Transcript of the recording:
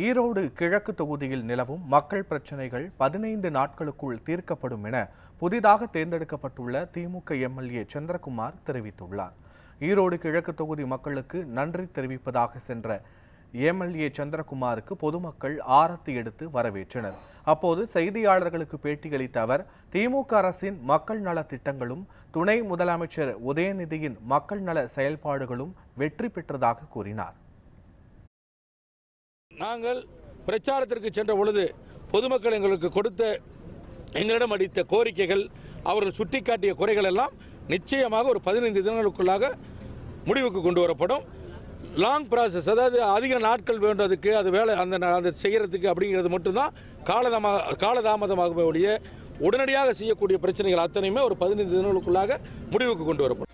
ஈரோடு கிழக்கு தொகுதியில் நிலவும் மக்கள் பிரச்சினைகள் 15 நாட்களுக்குள் தீர்க்கப்படும் என புதிதாக தேர்ந்தெடுக்கப்பட்டுள்ள திமுக எம்எல்ஏ சந்திரகுமார் தெரிவித்துள்ளார். ஈரோடு கிழக்கு தொகுதி மக்களுக்கு நன்றி தெரிவிப்பதாக சென்ற எம்எல்ஏ சந்திரகுமாருக்கு பொதுமக்கள் ஆரத்தி எடுத்து வரவேற்றனர். அப்போது செய்தியாளர்களுக்கு பேட்டியளித்த அவர், திமுக அரசின் மக்கள் நல திட்டங்களும் துணை முதலமைச்சர் உதயநிதியின் மக்கள் நல செயல்பாடுகளும் வெற்றி பெற்றதாக கூறினார். நாங்கள் பிரச்சாரத்திற்கு சென்ற பொழுது பொதுமக்கள் எங்களுக்கு கொடுத்த எங்களிடம் அளித்த கோரிக்கைகள், அவர்கள் சுட்டிக்காட்டிய குறைகள் எல்லாம் நிச்சயமாக ஒரு 15 தினங்களுக்குள்ளாக முடிவுக்கு கொண்டு வரப்படும். லாங் ப்ராசஸ், அதாவது அதிக நாட்கள் வேண்டதுக்கு அது வேலை அந்த செய்கிறதுக்கு அப்படிங்கிறது மட்டும்தான் காலதாமதமாகவே ஒழிய உடனடியாக செய்யக்கூடிய பிரச்சனைகள் அத்தனையுமே ஒரு 15 தினங்களுக்குள்ளாக முடிவுக்கு கொண்டு வரப்படும்.